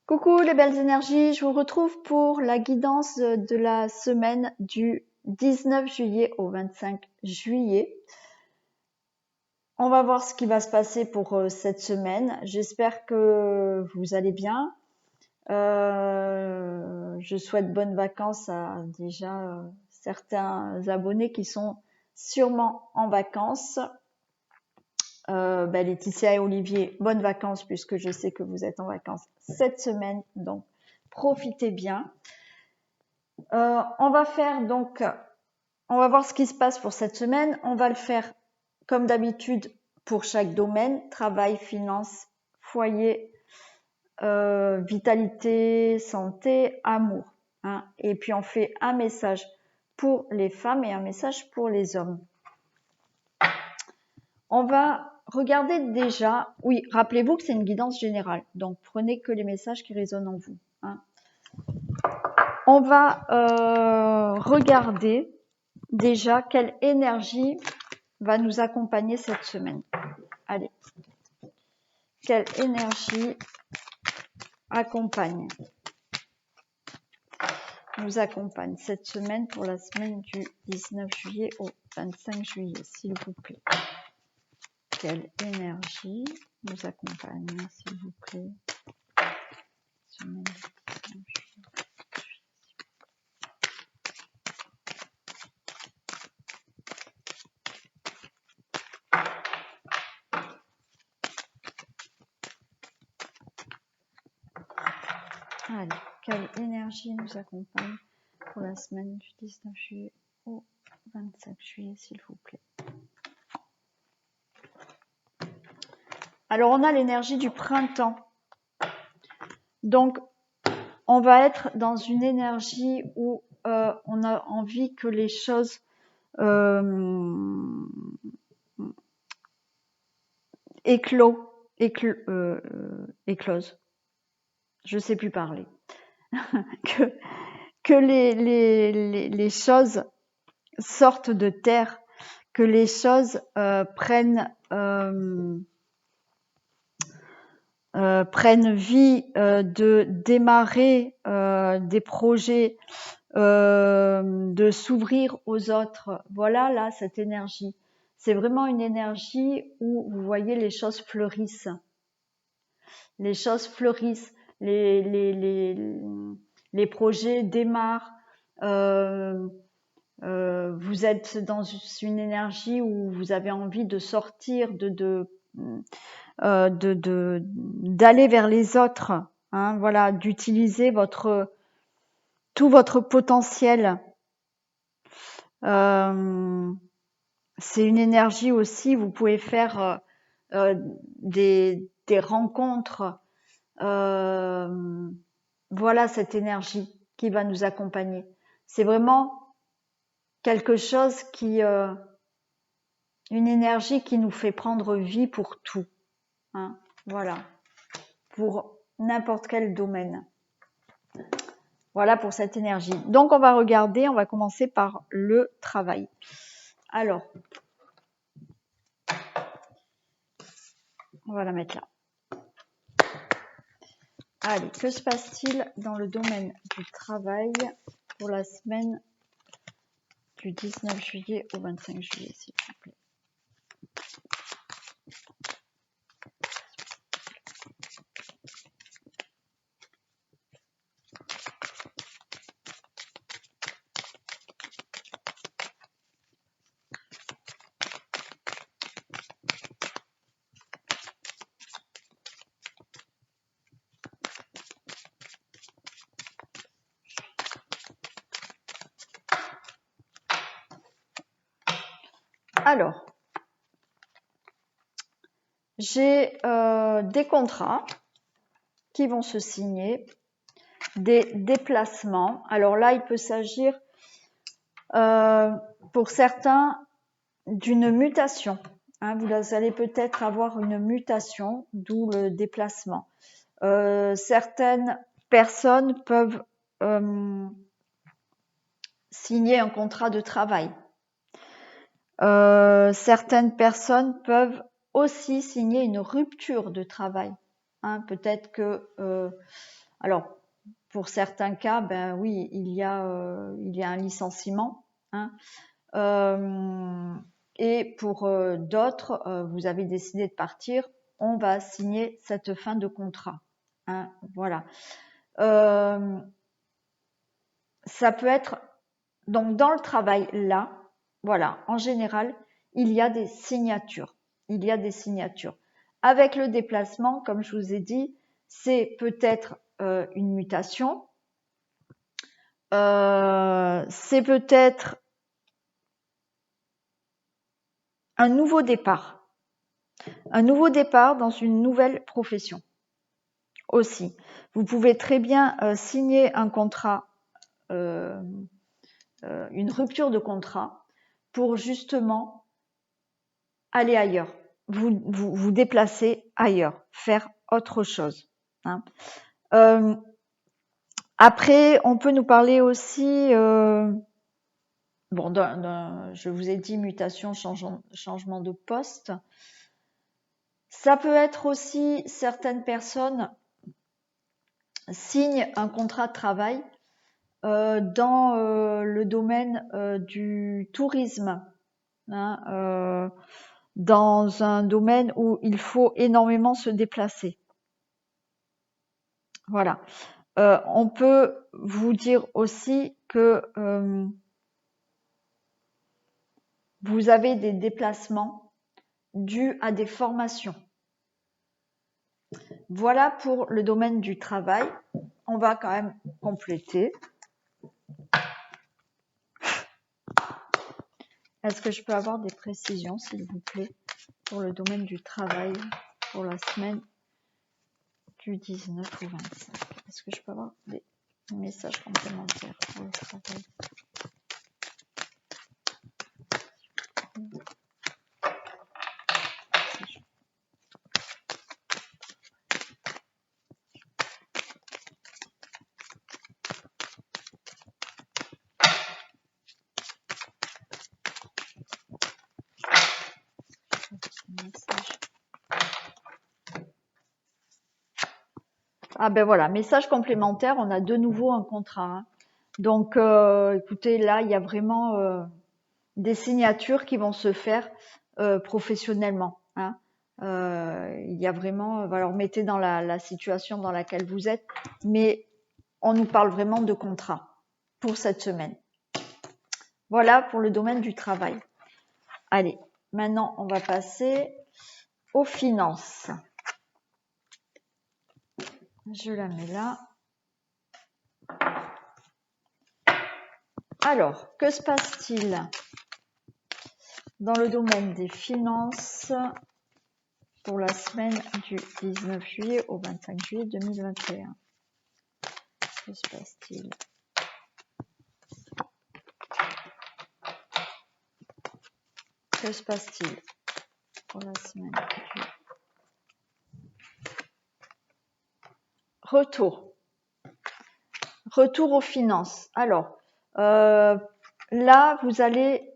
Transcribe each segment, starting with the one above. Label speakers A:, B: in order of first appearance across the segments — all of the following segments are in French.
A: Coucou les belles énergies, je vous retrouve pour la guidance de la semaine du 19 juillet au 25 juillet. On va voir ce qui va se passer pour cette semaine. J'espère que vous allez bien. Je souhaite bonnes vacances à déjà certains abonnés qui sont sûrement en vacances. Laetitia et Olivier, bonnes vacances puisque je sais que vous êtes en vacances cette semaine, donc profitez bien. On va voir ce qui se passe pour cette semaine. On va le faire comme d'habitude pour chaque domaine, travail, finances, foyer, vitalité, santé, amour. Hein. Et puis on fait un message pour les femmes et un message pour les hommes. On va regarder déjà, oui, rappelez-vous que c'est une guidance générale, donc prenez que les messages qui résonnent en vous. Hein. On va regarder déjà quelle énergie va nous accompagner cette semaine. Allez, quelle énergie nous accompagne cette semaine pour la semaine du 19 juillet au 25 juillet, s'il vous plaît. Quelle énergie nous accompagne, s'il vous plaît. Semaine du 19 juillet. Allez, quelle énergie nous accompagne pour la semaine du 19 juillet au 25 juillet, s'il vous plaît. Alors, on a l'énergie du printemps. Donc, on va être dans une énergie où on a envie que les choses éclosent. Je sais plus parler. que les choses sortent de terre, que les choses prennent vie, de démarrer des projets, de s'ouvrir aux autres. Voilà, là, cette énergie. C'est vraiment une énergie où vous voyez les choses fleurissent. Les choses fleurissent, les projets démarrent. Vous êtes dans une énergie où vous avez envie de sortir, d'aller vers les autres, hein, voilà, d'utiliser tout votre potentiel. C'est une énergie aussi, vous pouvez faire des rencontres. Voilà cette énergie qui va nous accompagner. C'est vraiment quelque chose une énergie qui nous fait prendre vie pour tout. Hein, voilà, pour n'importe quel domaine. Voilà pour cette énergie. Donc, on va regarder, on va commencer par le travail. Alors, on va la mettre là. Allez, que se passe-t-il dans le domaine du travail pour la semaine du 19 juillet au 25 juillet, s'il vous plaît? Alors, j'ai des contrats qui vont se signer, des déplacements. Alors là, il peut s'agir pour certains d'une mutation. Hein, vous allez peut-être avoir une mutation, d'où le déplacement. Certaines personnes peuvent signer un contrat de travail. Certaines personnes peuvent aussi signer une rupture de travail. Hein, peut-être que Alors, pour certains cas, ben oui, il y a un licenciement, hein. Et pour d'autres, vous avez décidé de partir, on va signer cette fin de contrat, hein, voilà. Ça peut être, donc dans le travail là, voilà, en général, il y a des signatures. Il y a des signatures. Avec le déplacement, comme je vous ai dit, c'est peut-être une mutation, c'est peut-être un nouveau départ dans une nouvelle profession aussi. Vous pouvez très bien signer un contrat, une rupture de contrat pour justement aller ailleurs, vous déplacer ailleurs, faire autre chose, hein. Après, on peut nous parler aussi, bon, je vous ai dit mutation, changement de poste. Ça peut être aussi, certaines personnes signent un contrat de travail dans le domaine du tourisme, hein, dans un domaine où il faut énormément se déplacer. Voilà. On peut vous dire aussi que vous avez des déplacements dus à des formations. Voilà pour le domaine du travail. On va quand même compléter. Est-ce que je peux avoir des précisions, s'il vous plaît, pour le domaine du travail pour la semaine du 19 au 25? Est-ce que je peux avoir des messages complémentaires pour le travail? Ah ben voilà, message complémentaire, on a de nouveau un contrat, hein. Donc écoutez, là il y a vraiment des signatures qui vont se faire professionnellement, hein. Il y a vraiment, alors mettez dans la situation dans laquelle vous êtes, mais on nous parle vraiment de contrat pour cette semaine. Voilà pour le domaine du travail. Allez, maintenant on va passer aux finances. Je la mets là. Alors, que se passe-t-il dans le domaine des finances pour la semaine du 19 juillet au 25 juillet 2021? Que se passe-t-il? Que se passe-t-il pour la semaine du retour aux finances? Alors, là, vous allez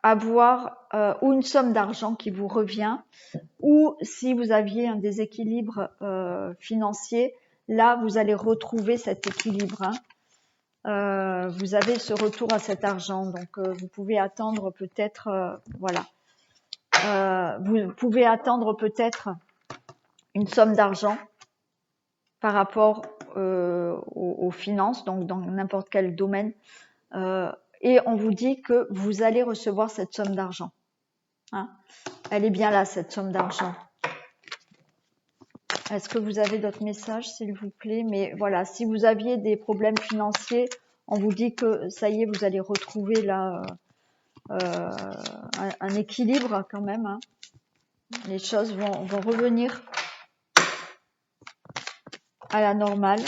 A: avoir ou une somme d'argent qui vous revient, ou si vous aviez un déséquilibre financier, là, vous allez retrouver cet équilibre, hein. Vous avez ce retour à cet argent, donc vous pouvez attendre peut-être, voilà, vous pouvez attendre peut-être une somme d'argent par rapport aux finances, donc dans n'importe quel domaine, et on vous dit que vous allez recevoir cette somme d'argent, hein. Elle est bien là, cette somme d'argent. Est-ce que vous avez d'autres messages, s'il vous plaît? Mais voilà, si vous aviez des problèmes financiers, on vous dit que ça y est, vous allez retrouver là un équilibre quand même, hein. Les choses vont revenir à la normale.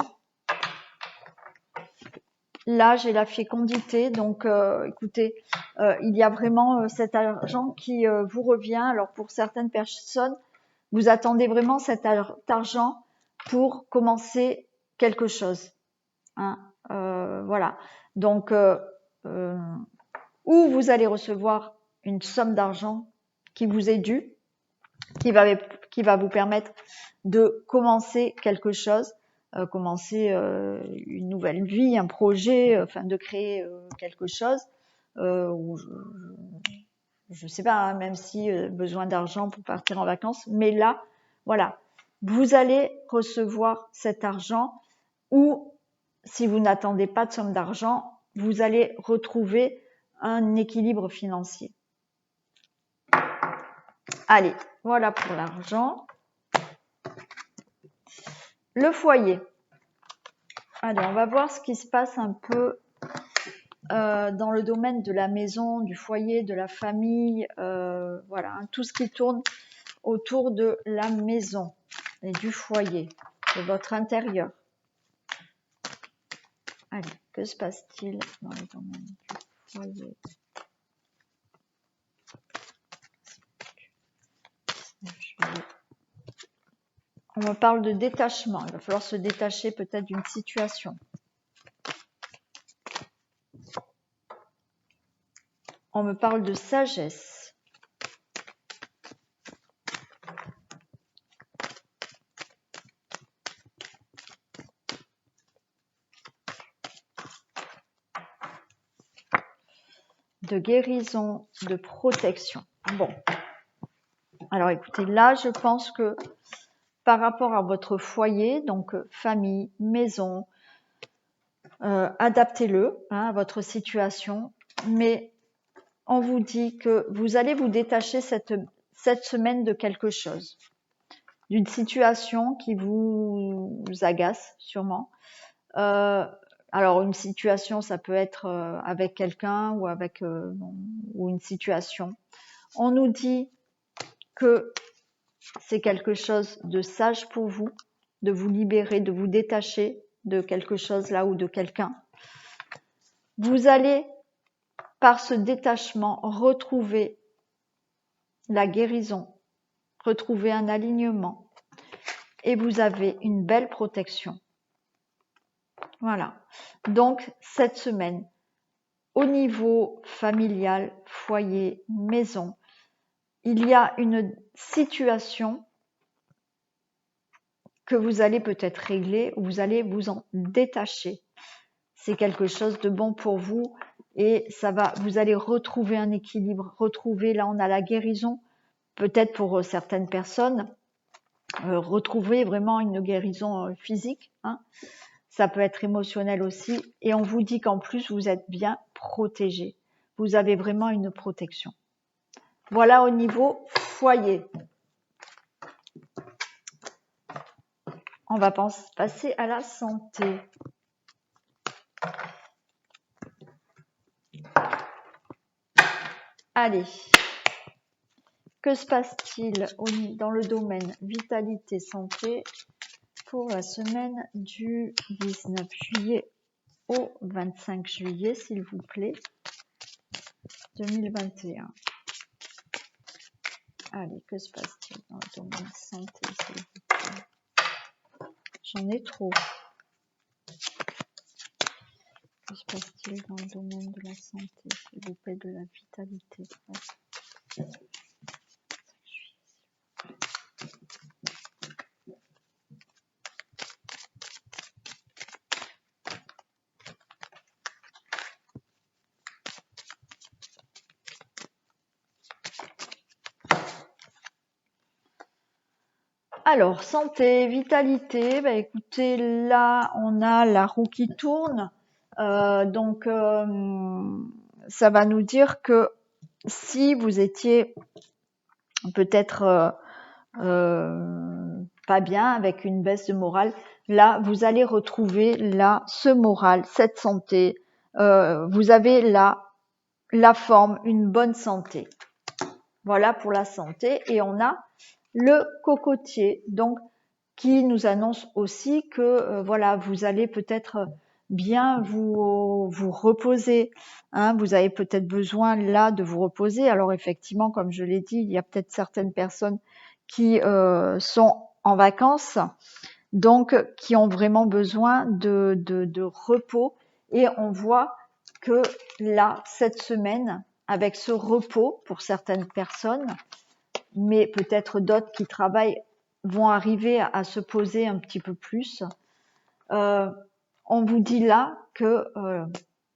A: Là, j'ai la fécondité, donc écoutez, il y a vraiment cet argent qui vous revient. Alors pour certaines personnes, vous attendez vraiment cet argent pour commencer quelque chose, hein. Voilà. Donc, ou vous allez recevoir une somme d'argent qui vous est due, qui va vous permettre de commencer quelque chose, commencer une nouvelle vie, un projet, enfin de créer quelque chose. Ou je sais pas, hein, même si besoin d'argent pour partir en vacances. Mais là, voilà, vous allez recevoir cet argent ou si vous n'attendez pas de somme d'argent, vous allez retrouver un équilibre financier. Allez, voilà pour l'argent. Le foyer. Allez, on va voir ce qui se passe un peu dans le domaine de la maison, du foyer, de la famille, voilà, hein, tout ce qui tourne autour de la maison et du foyer, de votre intérieur. Allez, que se passe-t-il dans le domaine du foyer? On me parle de détachement. Il va falloir se détacher peut-être d'une situation. On me parle de sagesse. De guérison, de protection. Bon. Alors écoutez, là, je pense que par rapport à votre foyer, donc famille, maison, adaptez-le hein, à votre situation, mais on vous dit que vous allez vous détacher cette semaine de quelque chose, d'une situation qui vous agace sûrement. Alors une situation, ça peut être avec quelqu'un ou avec ou une situation. On nous dit que c'est quelque chose de sage pour vous, de vous libérer, de vous détacher de quelque chose là ou de quelqu'un. Vous allez, par ce détachement, retrouver la guérison, retrouver un alignement et vous avez une belle protection. Voilà. Donc, cette semaine, au niveau familial, foyer, maison, il y a une situation que vous allez peut-être régler ou vous allez vous en détacher. C'est quelque chose de bon pour vous et ça va, vous allez retrouver un équilibre, retrouver, là on a la guérison, peut-être pour certaines personnes, retrouver vraiment une guérison physique, hein. Ça peut être émotionnel aussi et on vous dit qu'en plus vous êtes bien protégé, vous avez vraiment une protection. Voilà au niveau foyer. On va passer à la santé. Allez, que se passe-t-il dans le domaine vitalité santé pour la semaine du 19 juillet au 25 juillet, s'il vous plaît, 2021. Allez, que se passe-t-il dans le domaine santé, s'il vous plaît? J'en ai trop. Que se passe-t-il dans le domaine de la santé, s'il vous plaît, de la vitalité? Ouais. Alors, santé, vitalité, bah écoutez, là, on a la roue qui tourne. Donc, ça va nous dire que si vous étiez peut-être pas bien, avec une baisse de morale, là, vous allez retrouver là ce moral, cette santé. Vous avez là la forme, une bonne santé. Voilà pour la santé. Et on a le cocotier, donc qui nous annonce aussi que voilà, vous allez peut-être bien vous reposer, hein, vous avez peut-être besoin là de vous reposer. Alors effectivement, comme je l'ai dit, il y a peut-être certaines personnes qui sont en vacances, donc qui ont vraiment besoin de repos, et on voit que là, cette semaine, avec ce repos pour certaines personnes, mais peut-être d'autres qui travaillent vont arriver à se poser un petit peu plus. On vous dit là que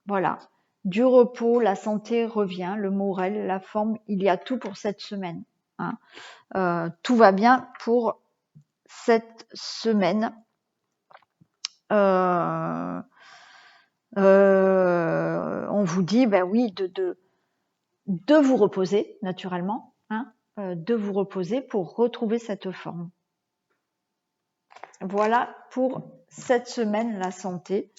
A: voilà, du repos, la santé revient, le moral, la forme, il y a tout pour cette semaine. Hein. Tout va bien pour cette semaine. On vous dit, ben oui, de vous reposer naturellement, hein, de vous reposer pour retrouver cette forme. Voilà pour cette semaine la santé.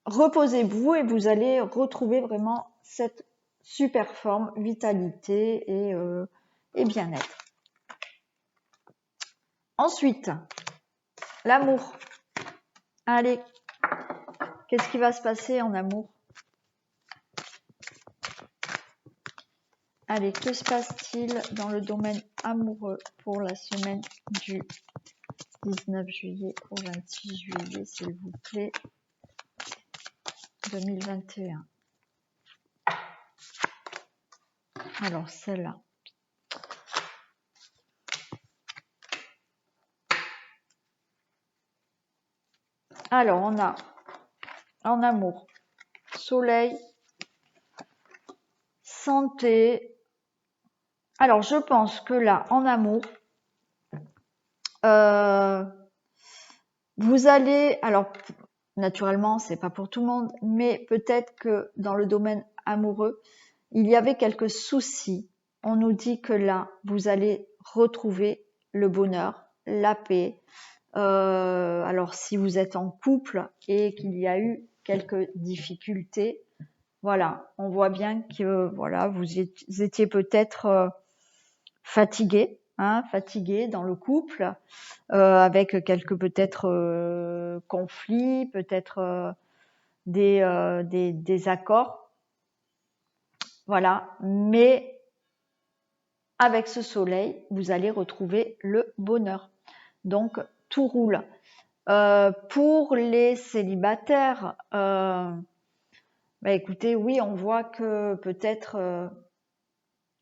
A: Reposez-vous et vous allez retrouver vraiment cette super forme, vitalité et bien-être. Ensuite, l'amour. Allez, qu'est-ce qui va se passer en amour? Allez, que se passe-t-il dans le domaine amoureux pour la semaine du 19 juillet au 26 juillet, s'il vous plaît, 2021. Alors, celle-là. Alors, on a en amour, soleil, santé. Alors, je pense que là, en amour, vous allez, alors naturellement, c'est pas pour tout le monde, mais peut-être que dans le domaine amoureux, il y avait quelques soucis. On nous dit que là, vous allez retrouver le bonheur, la paix. Alors, si vous êtes en couple et qu'il y a eu quelques difficultés, voilà, on voit bien que voilà, vous étiez peut-être fatigué, hein, fatigué dans le couple, avec quelques peut-être conflits, peut-être des accords, voilà. Mais avec ce soleil, vous allez retrouver le bonheur. Donc tout roule. Pour les célibataires, bah écoutez, oui, on voit que peut-être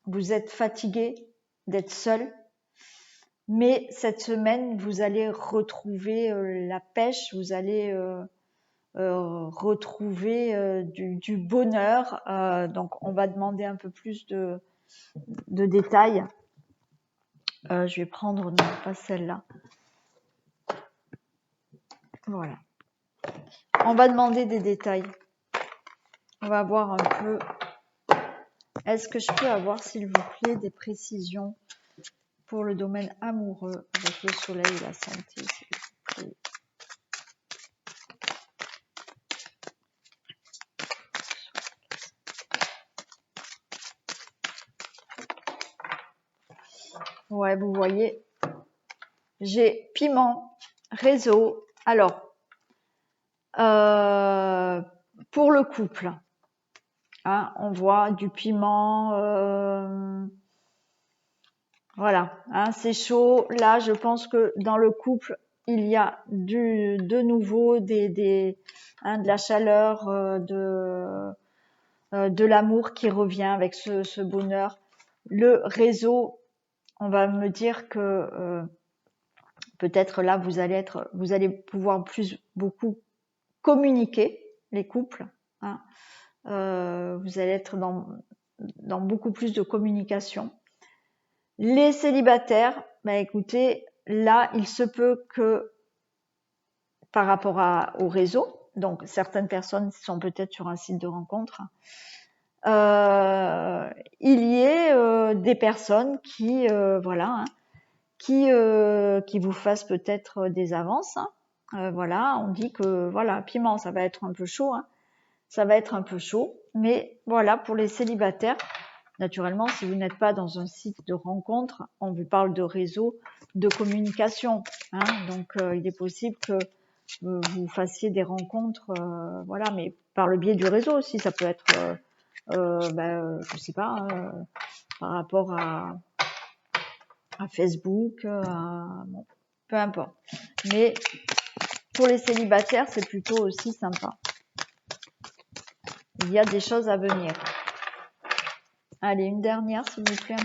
A: vous êtes fatigué d'être seul, mais cette semaine, vous allez retrouver la pêche, vous allez retrouver du bonheur. Donc, on va demander un peu plus de détails. Je vais prendre, non, pas celle-là. Voilà. On va demander des détails. On va voir un peu. Est-ce que je peux avoir, s'il vous plaît, des précisions pour le domaine amoureux avec le soleil et la santé, s'il vous plaît. Ouais, vous voyez, j'ai piment, réseau. Alors, pour le couple, hein, on voit du piment, voilà, hein, c'est chaud. Là, je pense que dans le couple, il y a de nouveau de la chaleur, de l'amour qui revient avec ce bonheur. Le réseau, on va me dire que peut-être là, vous allez pouvoir beaucoup communiquer, les couples. Hein. Vous allez être dans beaucoup plus de communication. Les célibataires, bah écoutez, là, il se peut que par rapport au réseau, donc certaines personnes sont peut-être sur un site de rencontre, il y ait des personnes qui, voilà, hein, qui vous fassent peut-être des avances. Hein. Voilà, on dit que voilà, piment, ça va être un peu chaud, hein, ça va être un peu chaud, mais voilà, pour les célibataires, naturellement, si vous n'êtes pas dans un site de rencontre, on vous parle de réseau de communication. Hein, donc, il est possible que vous fassiez des rencontres, voilà, mais par le biais du réseau aussi, ça peut être, je sais pas, par rapport à Facebook, bon, peu importe. Mais pour les célibataires, c'est plutôt aussi sympa. Il y a des choses à venir. Allez, une dernière, s'il vous plaît,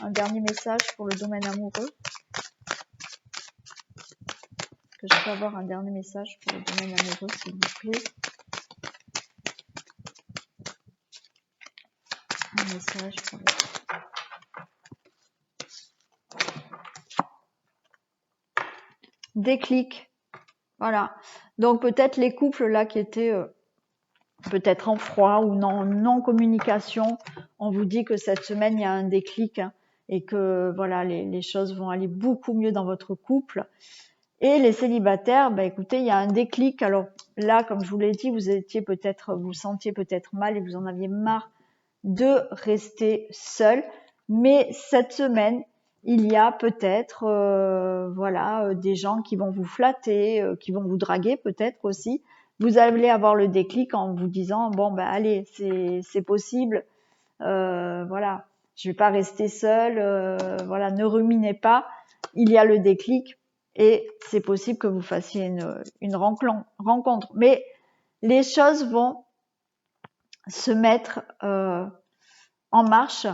A: un dernier message pour le domaine amoureux. Est-ce que je peux avoir un dernier message pour le domaine amoureux, s'il vous plaît? Un message pour le... Déclic. Voilà. Donc peut-être les couples là qui étaient peut-être en froid ou non communication, on vous dit que cette semaine il y a un déclic hein, et que voilà les choses vont aller beaucoup mieux dans votre couple. Et les célibataires, bah écoutez, il y a un déclic. Alors là, comme je vous l'ai dit, vous sentiez peut-être mal et vous en aviez marre de rester seul. Mais cette semaine, il y a peut-être des gens qui vont vous flatter, qui vont vous draguer peut-être aussi. Vous allez avoir le déclic en vous disant bon ben allez, c'est possible. Voilà, je vais pas rester seule. Voilà, ne ruminez pas. Il y a le déclic et c'est possible que vous fassiez une rencontre. Mais les choses vont se mettre en marche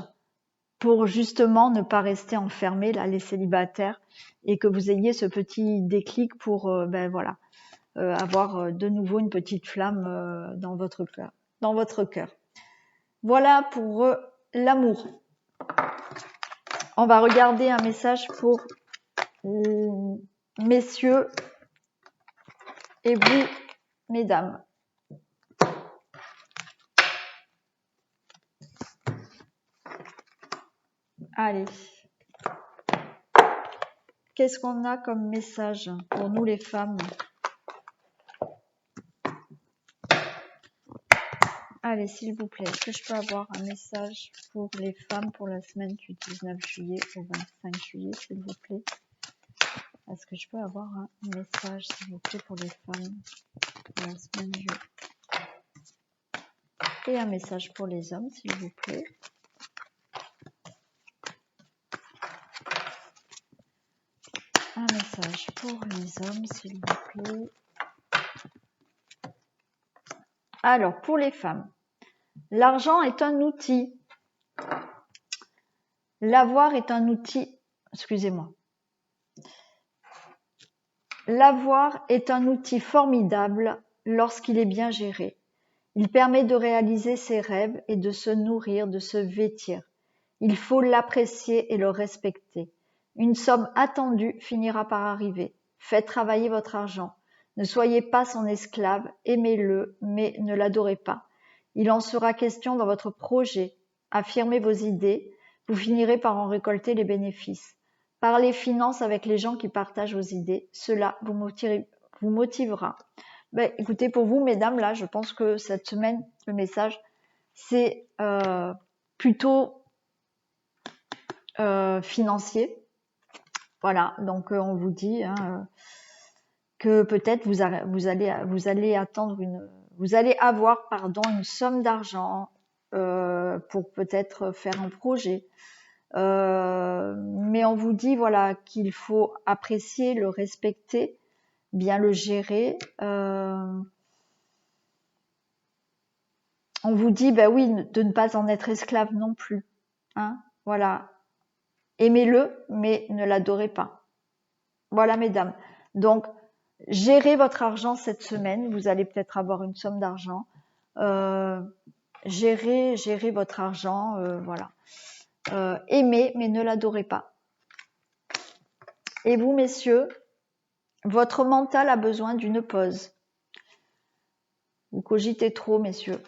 A: pour justement ne pas rester enfermés là les célibataires et que vous ayez ce petit déclic pour avoir de nouveau une petite flamme dans votre cœur. Voilà pour l'amour. On va regarder un message pour messieurs et vous mesdames. Allez. Qu'est-ce qu'on a comme message pour nous les femmes? Allez, s'il vous plaît, est-ce que je peux avoir un message pour les femmes pour la semaine du 19 juillet au 25 juillet, s'il vous plaît? Est-ce que je peux avoir un message, s'il vous plaît, pour les femmes pour la semaine du... Et un message pour les hommes, s'il vous plaît. Un message pour les hommes, s'il vous plaît. Alors, pour les femmes, l'argent est un outil. L'avoir est un outil. Excusez-moi. L'avoir est un outil formidable lorsqu'il est bien géré. Il permet de réaliser ses rêves et de se nourrir, de se vêtir. Il faut l'apprécier et le respecter. Une somme attendue finira par arriver. Faites travailler votre argent. Ne soyez pas son esclave, aimez-le, mais ne l'adorez pas. Il en sera question dans votre projet. Affirmez vos idées, vous finirez par en récolter les bénéfices. Parlez finances avec les gens qui partagent vos idées. Cela vous motivera. Ben, écoutez, pour vous, mesdames, là, je pense que cette semaine, le message, c'est plutôt financier. Voilà, donc on vous dit que peut-être vous allez avoir une somme d'argent pour peut-être faire un projet. Mais on vous dit voilà qu'il faut apprécier, le respecter, bien le gérer. On vous dit bah oui de ne pas en être esclave non plus. Hein, voilà. Aimez-le, mais ne l'adorez pas. Voilà, mesdames. Donc, gérez votre argent cette semaine. Vous allez peut-être avoir une somme d'argent. Gérez votre argent. Voilà. Aimez, mais ne l'adorez pas. Et vous, messieurs, votre mental a besoin d'une pause. Vous cogitez trop, messieurs.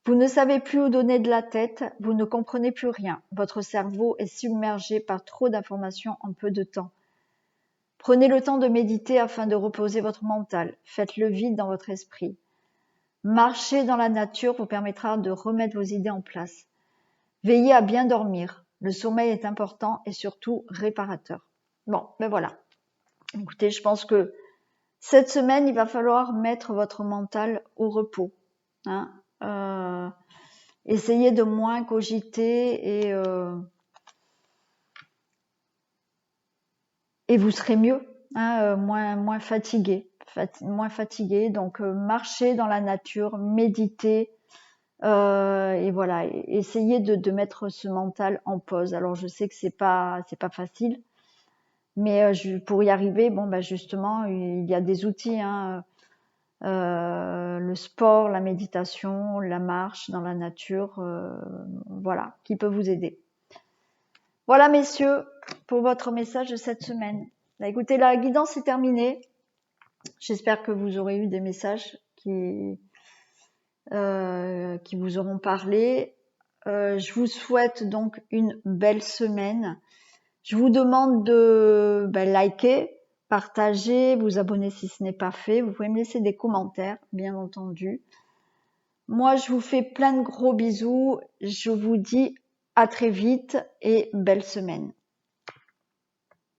A: Vous ne savez plus où donner de la tête, vous ne comprenez plus rien. Votre cerveau est submergé par trop d'informations en peu de temps. Prenez le temps de méditer afin de reposer votre mental. Faites le vide dans votre esprit. Marcher dans la nature vous permettra de remettre vos idées en place. Veillez à bien dormir. Le sommeil est important et surtout réparateur. Bon, ben voilà. Écoutez, je pense que cette semaine, il va falloir mettre votre mental au repos. Hein. Essayez de moins cogiter et vous serez mieux, hein, moins fatigué. Donc marchez dans la nature, méditez, Et voilà, essayez de mettre ce mental en pause. Alors je sais que c'est pas facile, mais pour y arriver, bon bah justement, il y a des outils, hein, le sport, la méditation, la marche dans la nature, voilà, qui peut vous aider. Voilà messieurs, pour votre message de cette semaine. Bah, écoutez, la guidance est terminée. J'espère que vous aurez eu des messages qui vous auront parlé. Je vous souhaite donc une belle semaine. Je vous demande de liker, partager, vous abonner si ce n'est pas fait. Vous pouvez me laisser des commentaires, bien entendu. Moi, je vous fais plein de gros bisous. Je vous dis à très vite et belle semaine.